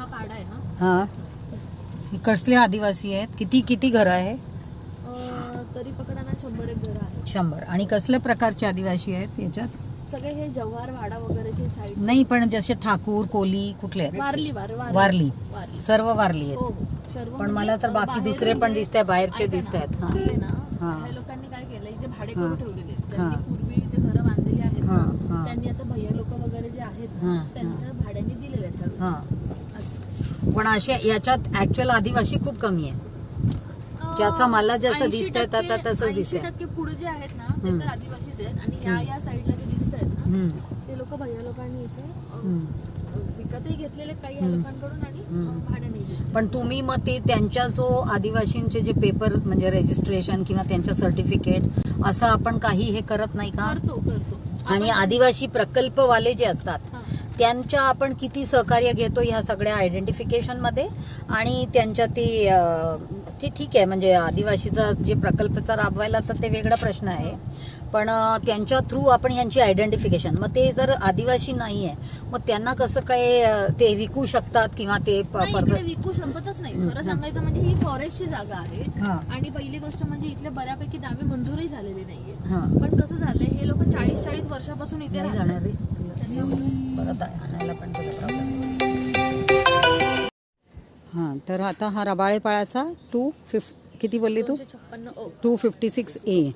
हा पाडा आहे हा कसले आदिवासी आहेत? किती किती घर आहे? तरी पकडा ना 100 एक घर आहे. 100. आणि कसल्या प्रकारचे आदिवासी आहेत याच्यात? सगळे हे जव्हार वाडा वगैरेचे साईड नाही, पण जसे ठाकूर कोली कुठले आहेत? वारली सर्व वारली हो आहेत. सर्व. पण मला तर बाकी दुसरे पण दिसत आहे, बाहेरचे दिसत आहेत. ह्या लोकांनी काय केलं, इथे भाडे करून ठेवलेले आहेत. ज्यांनी पूर्वी इथे घरं बांधलेली आहेत ना, त्यांनी आता भैया लोक वगैरे जे आहेत ना, त्यांना भाड्याने दिलेले आहेत असं. पण अशा याच्यात ऍक्च्युअल आदिवासी खूप कमी आहे. ज्याचा मला जसं दिसतंय तसंच दिसतंय. 80% पुढे जे आहेत ना ते तर आदिवासीच आहेत. आणि या साईडला जे दिसत आहेत ना ते लोक भैया लोकांनी इथे विकतही घेतलेले काही या लोकांकडून आणि भाड्याने दिले. पण तुम्ही मग ते त्यांच्या जो आदिवासींचे जे पेपर म्हणजे रजिस्ट्रेशन किंवा त्यांचं सर्टिफिकेट असं आपण काही हे करत नाही का? करतो. आणि आदिवासी प्रकल्पवाले जे असतात त्यांच्या आपण किती सहकार्य घेतो ह्या सगळ्या आयडेंटिफिकेशन मध्ये? आणि त्यांच्या ते ठीक आहे, म्हणजे आदिवासीचा जे प्रकल्पचा राबवायला तर ते वेगळा प्रश्न आहे, पण त्यांच्या थ्रू आपण ह्यांची आयडेंटिफिकेशन, मग ते जर आदिवासी नाही आहे मग त्यांना कसं काय ते विकू शकतात किंवा ते विकू शकतच नाही. खरं सांगायचं म्हणजे ही फॉरेस्टची जागा आहे. आणि पहिली गोष्ट म्हणजे इथले बऱ्यापैकी दावे मंजूरही झालेले नाहीये. पण कसं झालंय, हे लोक 40 वर्षापासून इथे जाणार रे परत आणायला पण तुला प्रॉब्लेम. हां, तर आता हा रबाळेपाळाचा किती बोलली तू? 256A.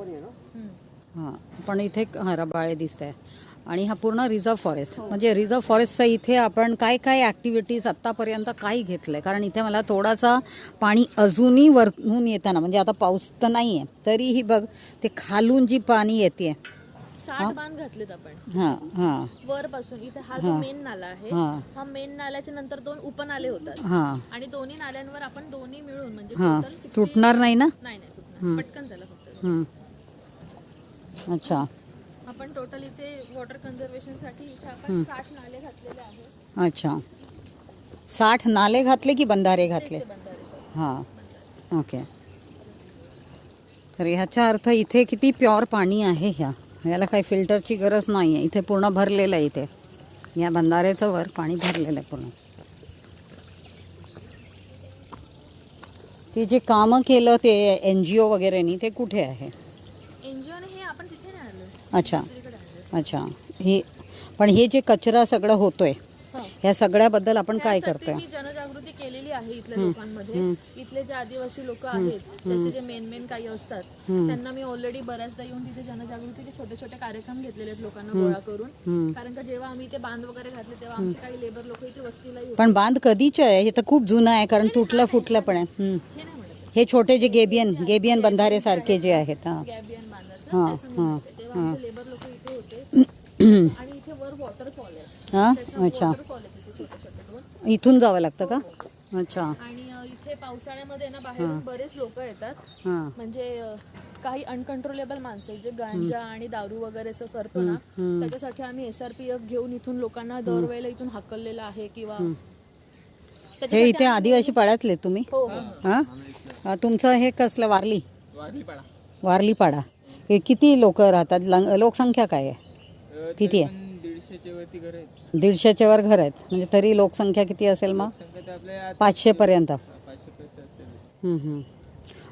हां, पण इथे रबाळे दिसत आहे. आणि हा पूर्ण रिझर्व्ह फॉरेस्ट, म्हणजे रिझर्व्ह फॉरेस्टचा इथे आपण काय काय ऍक्टिव्हिटीज आतापर्यंत काही घेतलंय? कारण इथे मला थोडासा पाणी अजूनही वरून येताना, म्हणजे आता पाऊस तर नाहीये तरीही बघ ते खालून जी पाणी येते. 60 बांध घातलेत आपण वर पासून. इथे हा जो मेन नाला आहे, हा मेन नाल्याच्या नंतर 2 उपनाले होतात. आणि दोन्ही नाल्यांवर आपण दोन्ही मिळून म्हणजे टोटल तुटणार नाही ना? नाही तुटणार, पटकन झालं फक्त. अच्छा, आपण टोटल इथे वॉटर कन्झर्वेशन साठी इथे आपण 60 नाले घातलेले आहेत. अच्छा, 60 नाले घातले की बंधारे घातले? बंधारे. ओके. तर ह्याचा अर्थ इथे किती प्युअर पाणी आहे. याला काही फिल्टरची गरज नाही आहे. इथे पूर्ण भरलेलं आहे. इथे या बंधाऱ्याचं वर पाणी भरलेलं आहे पूर्ण. ते जे कामं केलं ते NGO वगैरेनी, ते कुठे आहे? एनजीओने हे आपण तिथे नाही आणलं. अच्छा. पण हे जे कचरा सगळं होतोय या सगळ्याबद्दल आपण काय करतोय? मी जनजागृती केलेली आहे इथल्या लोकांमध्ये. इथले जे आदिवासी लोक आहेत त्याचे जे मेन काही असतात त्यांना मी ऑलरेडी बऱ्याचदा येऊन तिथे जनजागृतीचे छोटे छोटे कार्यक्रम घेतलेले आहेत लोकांना गोळा करून. कारण का जेव्हा आम्ही इथे बांध वगैरे घातले तेव्हा आमचे काही लेबर लोक इथे वस्तीला येतात. पण बांध कधीचे आहे? हे तर खूप जुनं आहे, कारण तुटलं फुटलं पण आहे. हे छोटे जे गेबियन बंधारे सारखे जे आहेत. गॅबियन बांधाचं तेव्हा आमचे लेबर लोक इथे होते. आणि इथे वर वॉटरफॉल आहे. अच्छा, इथून जावं लागतं का? अच्छा. आणि इथे पावसाळ्यामध्ये ना बाहेरून बरेच लोक येतात. म्हणजे काही अनकंट्रोलेबल माणसं जे गांजा आणि दारू वगैरेच करतो ना, त्याच्यासाठी आम्ही SRPF घेऊन इथून लोकांना दरवेळेला इथून हाकललेलं आहे. किंवा हे इथे आदिवासी पाड्यातले तुम्ही? तुमचं हे कसलं? वारली पाडा. हे किती लोक राहतात? लोकसंख्या काय आहे? किती आहे? 150च्या वर घर आहेत. म्हणजे तरी लोकसंख्या किती असेल मग? 500 पर्यंत.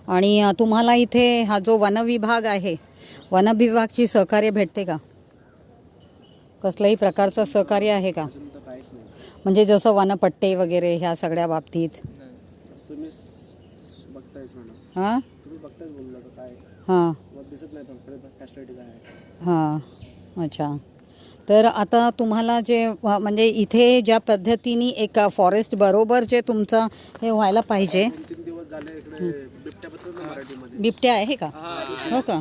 आणि तुम्हाला इथे हा जो वनविभाग आहे, वनविभागची सहकार्य भेटते का? कसल्याही प्रकारचं सहकार्य आहे का? म्हणजे जसं वनपट्टे वगैरे ह्या सगळ्या बाबतीत? अच्छा. तर आता तुम्हाला जे म्हणजे इथे ज्या पद्धतीने एक फॉरेस्ट बरोबर जे तुमचं हे व्हायला पाहिजे. बिबट्या आहे का? हो का?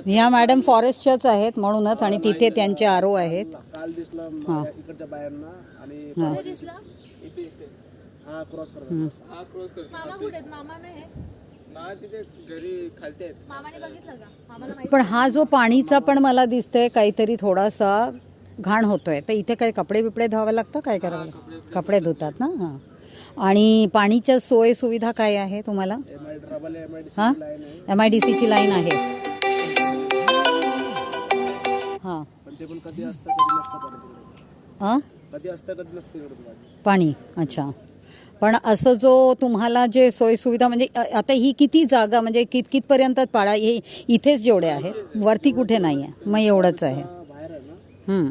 ह्या मॅडम फॉरेस्टच्याच आहेत म्हणूनच, आणि तिथे त्यांचे RO आहेत. पण हा जो पाणीचा पण मला दिसतंय काहीतरी थोडासा घाण होतोय, तर इथे काही कपडे बिपडे धुवावे लागतं? काय करावं लागतं? कपडे धुतात ना? आणि पाणीच्या सोय सुविधा काय आहे तुम्हाला? MIDCची लाईन आहे. हां कधी असतं कधी नसतं इकडे पाणी. पाणी. अच्छा. पण असं जो तुम्हाला जे सोयीसुविधा म्हणजे आता ही किती जागा म्हणजे कितपर्यंत पाडा हे इथेच जेवढे आहे वरती कुठे नाही आहे मग एवढंच आहे. बाहेर आहे ना हं.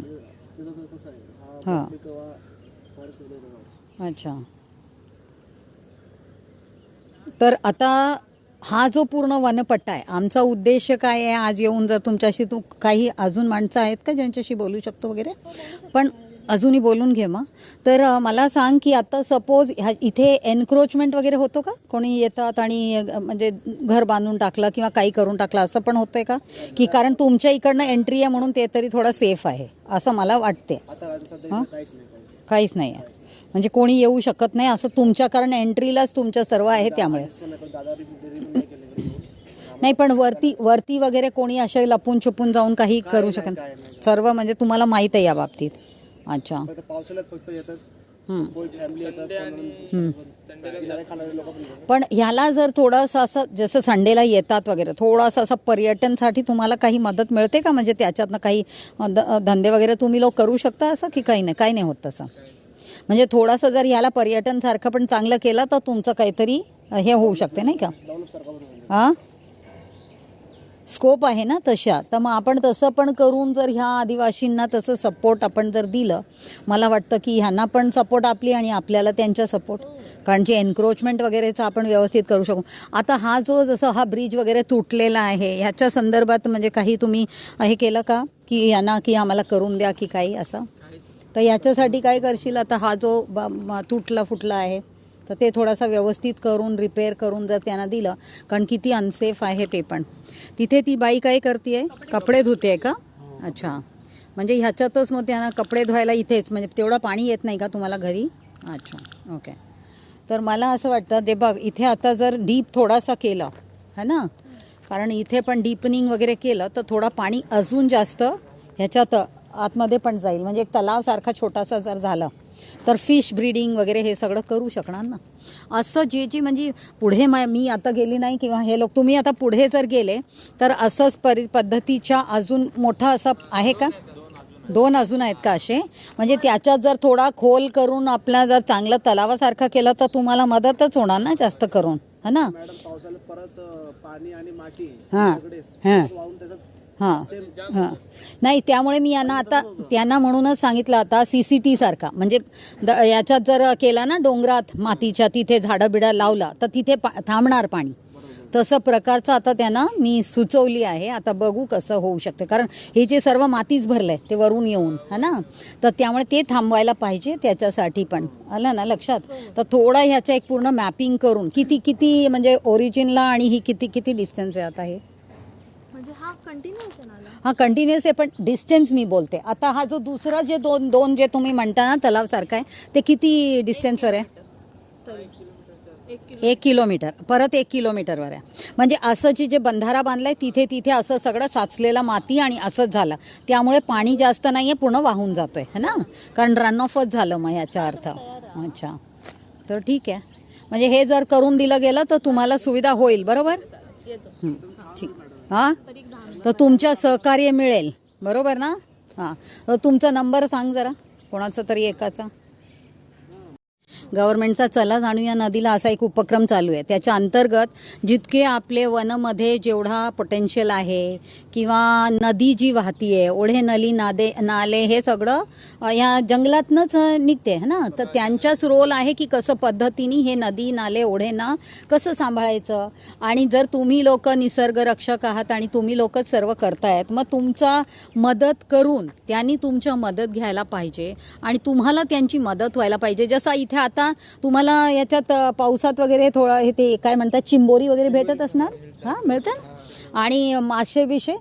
तिथं कसं आहे हां. हा किंवा फार केलं तेव्हा. अच्छा. तर आता हा जो पूर्ण वनपट्टा आहे आमचा उद्देश काय आहे आज येऊन जर तुमच्याशी काही अजून माणसं आहेत का ज्यांच्याशी बोलू शकतो वगैरे पण अजूनही बोलून घे मग. तर मला सांग की आता सपोज इथे एन्क्रोचमेंट वगैरे होतो का कोणी येतात आणि म्हणजे घर बांधून टाकलं किंवा काही करून टाकलं असं पण होतंय का की कारण तुमच्या इकडनं एंट्री आहे म्हणून ते तरी थोडं सेफ आहे असं मला वाटते. आता सध्या काहीच नाही काहीच नाही आहे म्हणजे कोणी येऊ शकत नाही असं तुमच्या कारण एंट्रीलाच तुमचं सर्व आहे त्यामुळे नाही. पण वरती वगैरे कोणी असे लपून छुपून जाऊन काही करू शकत सर्व म्हणजे तुम्हाला माहीत आहे या बाबतीत. अच्छा. पावसाळ्यात फक्त येतात पण ह्याला जर थोडंसं असं जसं संडेला येतात वगैरे थोडंसं असं पर्यटनसाठी तुम्हाला काही मदत मिळते का म्हणजे त्याच्यातनं काही धंदे वगैरे तुम्ही लोक करू शकता असं की काही नाही होत तसं म्हणजे थोडंसं जर ह्याला पर्यटनसारखं पण चांगलं केलं तर तुमचं काहीतरी हे होऊ शकते नाही का. हां स्कोप आहे ना तशा तर मग आपण तसं पण करून जर ह्या आदिवासींना तसं सपोर्ट आपण जर दिलं मला वाटतं की ह्यांना पण सपोर्ट आपली आणि आपल्याला त्यांच्या सपोर्ट कारण जे एन्क्रोचमेंट वगैरेचं आपण व्यवस्थित करू शकू. आता हा जो जसं हा ब्रिज वगैरे तुटलेला आहे ह्याच्या संदर्भात म्हणजे काही तुम्ही हे केलं का की यांना की आम्हाला करून द्या की काही असं तर याच्यासाठी काय करशील आता हा जो तुटला फुटला आहे तर ते थोडासा व्यवस्थित करून रिपेअर करून जर त्यांना दिलं कारण किती अनसेफ आहे ते पण. तिथे ती बाई काय करते कपडे धुते आहे का. अच्छा म्हणजे ह्याच्यातच मग त्यांना कपडे धुवायला इथेच म्हणजे तेवढं पाणी येत नाही का तुम्हाला घरी. अच्छा ओके. तर मला असं वाटतं ते बघ इथे आता जर डीप थोडासा केलं है ना कारण इथे पण डीपनिंग वगैरे केलं तर थोडा पाणी अजून जास्त ह्याच्यात आतमध्ये पण जाईल म्हणजे एक तलावसारखा छोटासा जर झाला तर फिश ब्रीडिंग वगैरे हे सगळं करू शकणार ना. असं जे म्हणजे पुढे मी आता गेली नाही किंवा हे लोक तुम्ही आता पुढे जर गेले तर असंच पद्धतीच्या अजून मोठा असा आहे का 2 अजून आहेत का असे म्हणजे त्याच्यात जर थोडा खोल करून आपला जर चांगलं तलावासारखं केलं तर तुम्हाला मदतच होणार ना जास्त करून है ना. मॅडम पावसाळ्यात परत पाणी आणि माती हां हां वाहून त्याच्यात हां हां नाही त्यामुळे मी यांना आता त्यांना म्हणूनच सांगितलं आता CCT सारखा म्हणजे याच्यात जर केला ना डोंगरात मातीच्या तिथे झाडं बिडं लावला तर तिथे थांबणार पाणी तसं प्रकारचं आता त्यांना मी सुचवली आहे. आता बघू कसं होऊ शकतं कारण हे जे सर्व मातीच भरलं आहे ते वरून येऊन है ना तर त्यामुळे ते थांबवायला पाहिजे त्याच्यासाठी पण आलं ना लक्षात. तर थोडा ह्याचं एक पूर्ण मॅपिंग करून किती म्हणजे ओरिजिनला आणि ही किती डिस्टन्स आहे आता हे म्हणजे हा कंटिन्यूअस आहे ना. हा कंटिन्युअस आहे पण डिस्टन्स मी बोलते आता हा जो दुसरा जे दोन जे तुम्ही म्हणता ना तलावसारखा आहे ते किती डिस्टन्सवर आहे. 1 किलोमीटर परत 1 किलोमीटरवर आहे म्हणजे असं जे बंधारा बांधलाय तिथे असं सगळं साचलेला माती आणि असंच झालं त्यामुळे पाणी जास्त नाही आहे पूर्ण वाहून जातोय है ना कारण रन ऑफच झालं मग याचा अर्थ. अच्छा तर ठीक आहे म्हणजे हे जर करून दिलं गेलं तर तुम्हाला सुविधा होईल बरोबर. ठीक हां तर तुमच्या सहकार्य मिळेल बरोबर ना. हां तर तुमचा नंबर सांग जरा कोणाचा तरी एकाचा. गव्हर्नमेंटचा चला जाणूया नदीला असा एक उपक्रम चालू आहे त्याच्या अंतर्गत जितके आपले वनमध्ये जेवढा पोटेन्शियल आहे किंवा नदी जी वाहती आहे ओढे नली नाले हे सगळं ह्या जंगलातनंच निघते है ना तर त्यांचाच रोल आहे की कसं पद्धतीने हे नदी नाले ओढेना कसं सांभाळायचं आणि जर तुम्ही लोक निसर्गरक्षक आहात आणि तुम्ही लोकच सर्व करतायत मग तुमचा मदत करून त्यांनी तुमच्या मदत घ्यायला पाहिजे आणि तुम्हाला त्यांची मदत व्हायला पाहिजे. जसं इथे आता तुम्हाला याच्यात पावसात वगैरे थोडं हे ते काय म्हणतात चिंबोरी वगैरे भेटत असणार. हां मिळतं आणि मासे विषय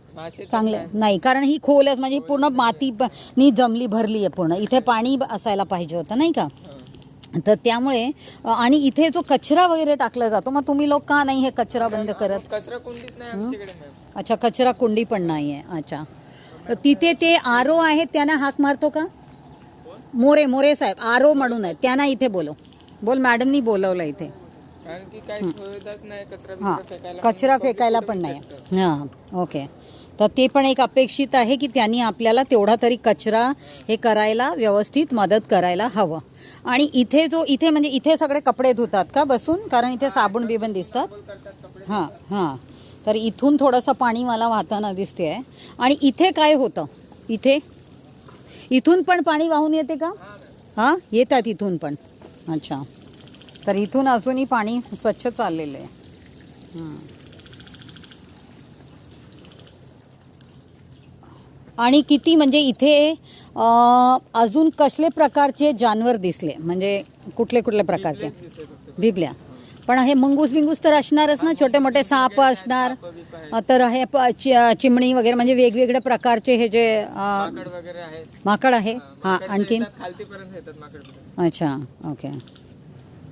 चांगले नाही कारण ही खोलच म्हणजे पूर्ण मातीनी जमली भरली आहे पूर्ण इथे पाणी असायला पाहिजे होतं नाही का. तर त्यामुळे आणि इथे जो कचरा वगैरे टाकला जातो मग तुम्ही लोक का नाही हे कचरा बंद करत. कचरा कुंडीच नाही आमच्याकडे. अच्छा कचरा कुंडी पण नाही आहे. अच्छा तिथे ते RO आहेत त्यांना हाक मारतो का. मोरे साहेब RO म्हणून आहेत त्यांना इथे बोल मॅडमनी बोलवलं इथे कारण की काही सुविधाच नाही हां कचरा फेकायला पण नाही. हां ओके तर ते पण एक अपेक्षित आहे की त्यांनी आपल्याला तेवढा तरी कचरा हे करायला व्यवस्थित मदत करायला हवं. आणि इथे म्हणजे इथे सगळे कपडे धुतात का बसून, कारण इथे साबण बिबण दिसतात. हां हां, तर इथून थोडंसं पाणी मला वाहताना दिसते आहे. आणि इथे काय होतं, इथून पण पाणी वाहून येते का? हां, येतात इथून पण. अच्छा, तर इथून अजूनही पाणी स्वच्छ चाललेलं आहे. आणि किती म्हणजे इथे अजून कसले प्रकारचे जानवर दिसले, म्हणजे कुठले कुठले प्रकारचे? बिबल्या. पण हे मंगूस बिंगूस तर असणारच ना, छोटे मोठे साप असणार. तर हे चिमणी वगैरे म्हणजे वेगवेगळ्या प्रकारचे हे जे माकड आहे. हां, आणखीन? अच्छा, ओके.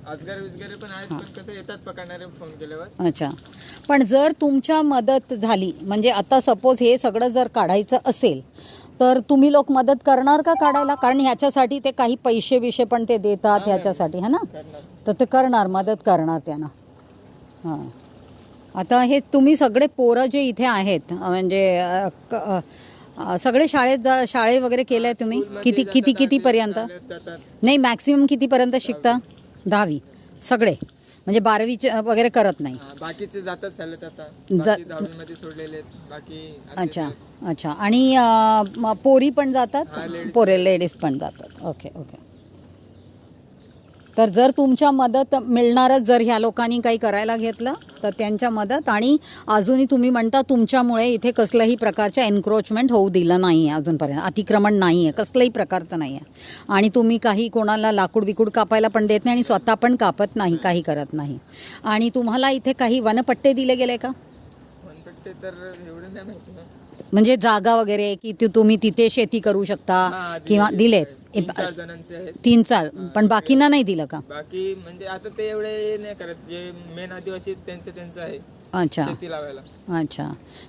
अजगर विजगर पण आहेत, पण कसं येतात पकडणारे फोन केल्यावर. अच्छा, पण जर तुमच्या मदत झाली, म्हणजे आता सपोज हे सगळं जर काढायचं असेल तर तुम्ही लोक मदत करणार का काढायला? कारण ह्याच्यासाठी ते काही पैसे विषय पण ते देतात ह्याच्यासाठी, है ना? तर ते करणार, मदत करणार त्यांना. हां, आता हे तुम्ही सगळे पोरं जे इथे आहेत, म्हणजे सगळे शाळे वगैरे केले तुम्ही? कितीपर्यंत? नाही, मॅक्सिमम कितीपर्यंत शिकता? 10वी सगळे, म्हणजे 12वी वगैरे करत नाही? बाकीचे जातात शाळेत आता, बाकी 10वी मध्ये सोडलेले बाकी. अच्छा अच्छा. आणि पोरी पण जातात? पोरे लेडीज पण जातात. Okay okay. तर जर तुमच्या मदत मिळणारच, जर ह्या लोकांनी काही करायला घेतलं तर त्यांच्या मदत. आणि अजूनही तुम्ही म्हणता तुमच्यामुळे इथे कसल्याही प्रकारच्या एन्क्रोचमेंट होऊ दिलं नाही आहे अजूनपर्यंत, अतिक्रमण नाही आहे, कसल्याही प्रकारचं नाही आहे. आणि तुम्ही काही कोणाला लाकूड बिकूड कापायला पण देत नाही आणि स्वतः पण कापत नाही, काही करत नाही. आणि तुम्हाला इथे काही वनपट्टे दिले गेले का? वनपट्टे तर एवढे नाही माहिती ना. म्हणजे जागा वगैरे की तुम्ही तिथे शेती करू शकता किंवा दिलेत? 3-4 जणांचे आहेत. 3-4, पण बाकींना नाही दिलं का? बाकी म्हणजे आता ते एवढे नाही करत, जे मेन आदिवासी त्यांचं आहे अच्छा शेती लावायला. अच्छा.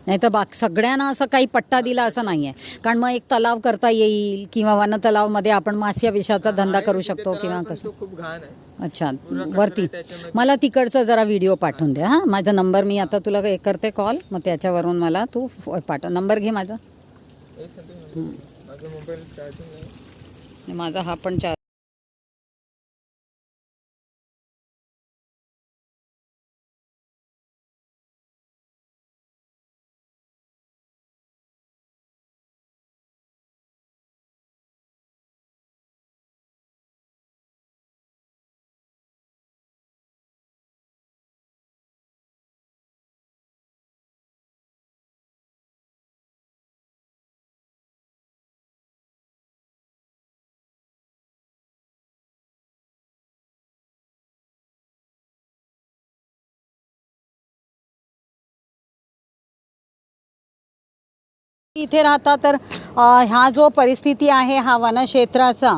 नाही तर बाकी सगळ्यांना असं काही पट्टा दिला असं नाही आहे. कारण मग एक तलाव करता येईल किंवा वन तलावमध्ये आपण मासे विषाचा धंदा करू शकतो किंवा कसं. खूप घाण आहे. अच्छा, वरती मला तिकडचा जरा व्हिडिओ पाठवून द्या. हां, माझा नंबर मी आता तुला करते कॉल, मग त्याच्यावरून मला तू पाठव. नंबर घे माझा. माझा मोबाईल चार्जिंग आहे. माझा हा पण इथे राहता. तर ह्या जो परिस्थिती आहे हा वनक्षेत्राचा,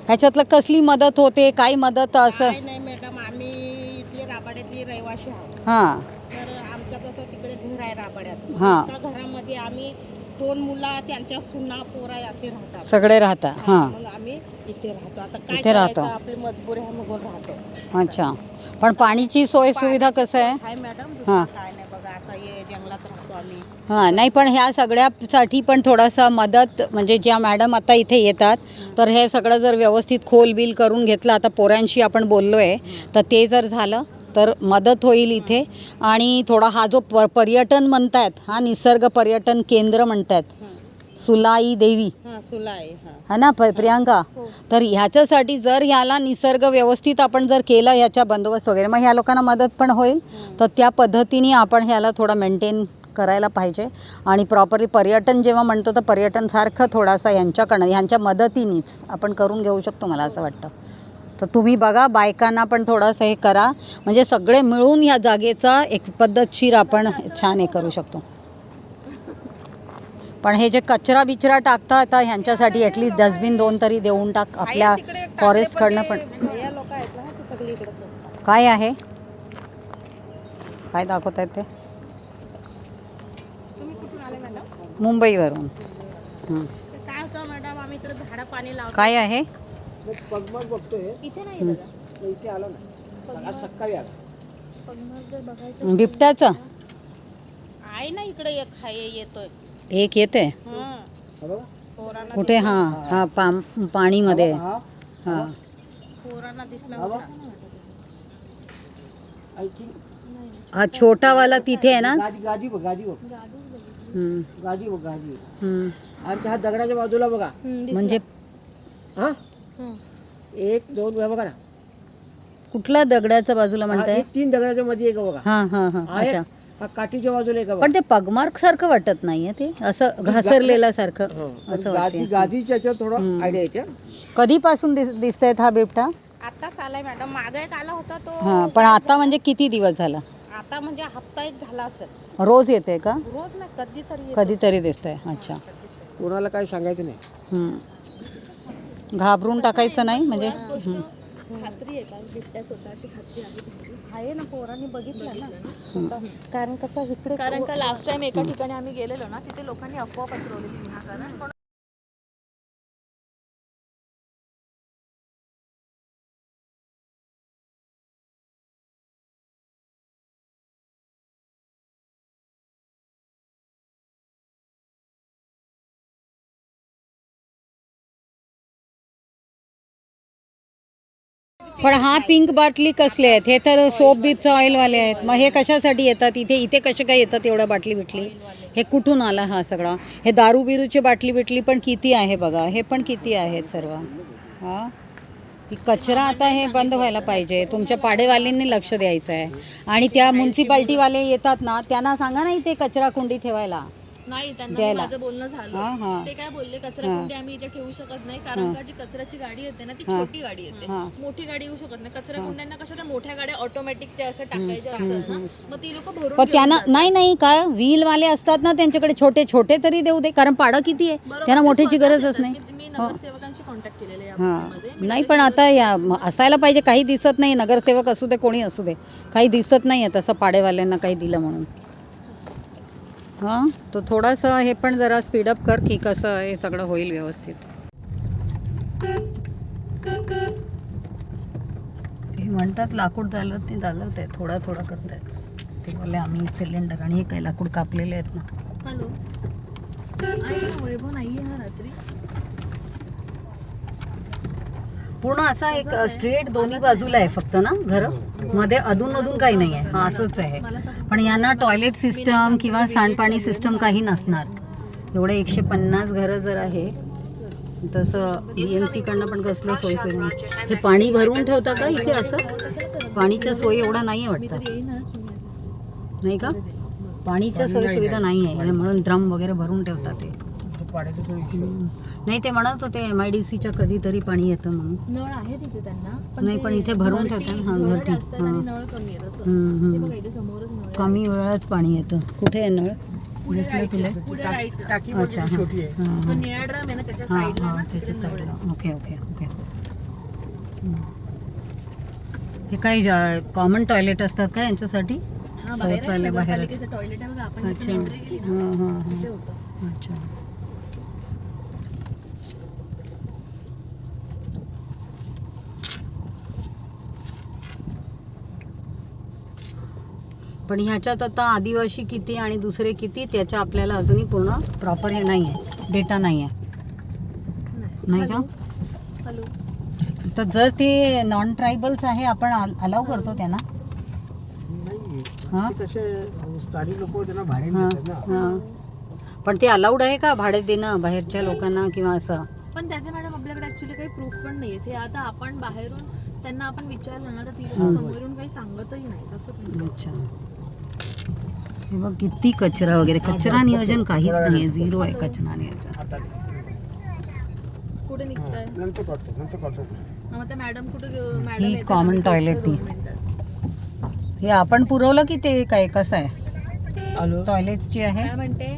ह्याच्यातलं कसली मदत होते, काही मदत असं? नाही मॅडम, आम्ही इथले राबाड्यातले रहिवासी आहोत. हां तर आमचं कसं तिकडे घर आहे राबाड्यात. हां. त्या घरामध्ये आम्ही 2 मुलं, त्यांच्या सुना पोरा असे राहतात. सगळे राहता? हां, मग आम्ही इथे राहतो. आता काय इथे राहतो. करायचं, आपली मजबुरी आहे म्हणून राहतो. अच्छा. पण पाणीची सोय सुविधा कसं आहे? हाय मॅडम, हां. दुसरं काय नाही बघा, आता हे जंगलात राहतो आम्ही. हां, नाही पण ह्या सगळ्यासाठी पण थोडासा मदत, म्हणजे ज्या मॅडम आता इथे येतात तर हे सगळं जर व्यवस्थित खोल बिल करून घेतलं, आता पोरांशी आपण बोललो आहे, तर ते जर झालं तर मदत होईल इथे. आणि थोडा हा जो पर्यटन म्हणतायत, हा निसर्ग पर्यटन केंद्र म्हणतायत, सुलाई देवी हां, सुला आहे. है ना प्रियांका? तर ह्याच्यासाठी जर ह्याला निसर्ग व्यवस्थित आपण जर केलं, ह्याच्या बंदोबस्त वगैरे, मग ह्या लोकांना मदत पण होईल. तर त्या पद्धतीने आपण ह्याला थोडा मेंटेन करायला पाहिजे. आणि प्रॉपरली पर्यटन जेव्हा म्हणतो तर पर्यटनसारखं थोडासा ह्यांच्या मदतीनेच आपण करून घेऊ शकतो, मला असं वाटतं. तर तुम्ही बघा, बायकांना पण थोडंसं हे करा, म्हणजे सगळे मिळून ह्या जागेचा एक पद्धतशीर आपण छान हे करू शकतो. पण हे जे कचरा बिचरा टाकतात, आता ह्यांच्यासाठी ॲटलिस्ट डस्टबिन 2 तरी देऊन टाक आपल्या फॉरेस्टकडनं. पण हे लोक आहेत ना, ते सगळे इकडे करतात. काय आहे, काय दाखवत आहेत ते? तुम्ही कुठून आले मॅडम? मुंबईवरून. ते काय होतं मॅडम, आम्ही इकडे झाडं पाणी लावतो. काय आहे? पगमग बघतोय, इथे नाही बघा. इथे आलो ना, आज सकाळी आलो. बिबट्याचं आहे ना इकडे एक येतोय. एक येते हा बघा. पोरांना कुठे हा हा पाणीमध्ये हा हा पोरांना दिसला हा बघ. I think हा छोटावाला तिथे आहे ना. गादी बघ गादी बघ हम्म, गादी बघ गादी. हम्म. आणि त्या दगडाच्या बाजूला बघा. म्हणजे हा 1 2 वेळा बघा ना. कुठल्या दगडाच्या बाजूला हा, म्हणताय? एक 3 दगडाच्या मध्ये एक बघा. हा हा हा आहे. अच्छा. हा काठीच्या बाजूला एक बघा. पण ते पगमार्क सारखं वाटत नाहीये ते असं घासरलेलं सारखं असं गादी वाटतं. गादीच्या याच्यावर थोडं आयडिया येते. कधीपासून दिसतायत हा बिबटा? आता चालाय मॅडम, मागे एक आला होता तो. हा पण आता म्हणजे किती दिवस झाला? आता म्हणजे हप्ता एक झाला असेल. रोज येते का? रोज नाही, कधीतरी येतो. कधीतरी दिसतंय. अच्छा. कोणाला काही सांगायचं नाही. हम्म. घाबरून टाकायचं नाही म्हणजे. खात्री आहे का बिबट्या स्वतःची खात्री आहे तुमची? आहे ना, पोरांनी बघितलं ना. कारण कसं इकडे कारण का लास्ट टाइम एका ठिकाणी आम्ही गेलेलो ना, तिथे लोकांनी अफवा पसरवलेली विनाकारण. पण पण हा पिंक बाटली कसले आहेत? हे तर सोप बीपचं ऑइलवाले आहेत. मग हे कशासाठी येतात इथे? इथे कसे काय येतात एवढ्या बाटली बिटली? हे कुठून आला हा सगळा? हे दारू बिरूची बाटली बिटली पण किती आहे बघा. हे पण किती आहेत सर्व. हा ही कचरा आता हे बंद व्हायला पाहिजे. तुमच्या पाडेवाल्यांनी लक्ष द्यायचं आहे. आणि त्या म्युन्सिपाल्टीवाले येतात ना, त्यांना सांगा ना इथे कचरा कुंडी ठेवायला. नाही, त्यांना द्यायला. माझं बोलणं हा, झालं. हा. ते काय बोलले, कचरा कुंडी आम्ही इथे ठेवू शकत नाही, कारण का जी कचऱ्याची गाडी येते ना ती छोटी गाडी येते, हा. मोठी गाडी येऊ शकत नाही. कचरा कुंड्यांना कशा त्या मोठ्या गाड्या ऑटोमॅटिक ते असं टाकायच्या असतात ना, मग ती लोक भरून पण त्यांना नाही काय व्हीलवाले असतात ना, त्यांच्याकडे छोटे छोटे तरी देऊ दे, कारण पाडं किती आहे. त्यांना मोठ्याची गरजच नाही. मी नगरसेवकांशी कॉन्टॅक्ट केलेले या हां बाबतीमध्ये. नाही पण आता या असायला पाहिजे. काही दिसत नाही, नगरसेवक असू दे कोणी असू दे, काही दिसत नाही आहे तसं पाडेवाल्यांना काही दिलं म्हणून. हां तो थोडंसं हे पण जरा स्पीडअप कर की कसं हे सगळं होईल व्यवस्थित. ते म्हणतात लाकूड चालवत नाही, चालवत आहे थोडा थोडा करत आहेत ते बोलले आम्ही सिलेंडर. आणि हे काही लाकूड कापलेले आहेत ना. हॅलो, आई ना, वैभव नाहीये हा रात्री. पूर्ण असा एक स्ट्रेट दोन्ही बाजूला आहे फक्त ना घर, मध्ये अधूनमधून काही नाही आहे. हा असंच आहे. पण यांना टॉयलेट सिस्टम किंवा सांडपाणी सिस्टम काही नसणार. एवढे 150 घरं जर आहे तसं BMC कडनं पण कसलं सोय नाही. हे पाणी भरून ठेवता का इथे? असं पाणीच्या सोयी एवढा नाही आहे वाटतं, नाही का? पाणीच्या सोयी सुविधा नाही आहे म्हणून ड्रम वगैरे भरून ठेवतात ते. नाही ते म्हणत होते MIDCच्या कधीतरी पाणी येतं म्हणून. नळ आहे तिथे त्यांना, नाही पण इथे भरून ठेवतात. हां घरटी. आणि नळ कमी आहेत असं. ते बघा इथे समोरच नळ आहे. कमी वेळाच पाणी येतं. कुठे आहे नळ? दिसलं तुला? पुढे right ला. अच्छा हां हां तो निळा ड्रम आहे ना त्याच्या हां साईडला हां ना, त्याच्या तिकडे नळ आहे. साईडला. Okay okay okay. हे काही कॉमन टॉयलेट असतात का यांच्यासाठी? हा, बाहेर आहे, शौचालय बाहेरच. नगरपालिकेचं टॉयलेट आहे बघा. आपण अच्छा. तिथे एंट्री केली ना, हां हां तिथे हां होतं. अच्छा. पण ह्याच्यात आता आदिवासी किती आणि दुसरे किती त्याच्या आपल्याला अजूनही पूर्ण प्रॉपर हे नाही आहे, डेटा नाही आहे, नाही का? हॅलो, तर जर ते नॉन ट्रायबल्स आहे आपण अलाव करतो त्यांना? हां ते कसे स्थानिक लोक त्यांना भाडे हां देतात ना. हां. पण ते अलाउड आहे का भाडे देणं बाहेरच्या लोकांना किंवा असं? पण त्याचे मॅडम आपल्याकडे ऍक्च्युली काही प्रूफ पण नाही आहे. आता आपण बाहेरून त्यांना आपण विचारलं ना, तर ती लोक समोरून काही सांगतही नाही असं. अच्छा. हे बघ किती कचरा वगैरे. कचरा नियोजन काहीच नाही आहे, झिरो आहे कचरा नियोजन. कुठे निघताय? नंतर करतो. मग त्या मॅडम कुठे? मॅडम ही येतात common आणि toilet ती. 2 मिनिटात. हे आपण पुरवलं की ते काय कसं आहे? आलो. टॉयलेट्सची आहे. काय म्हणते?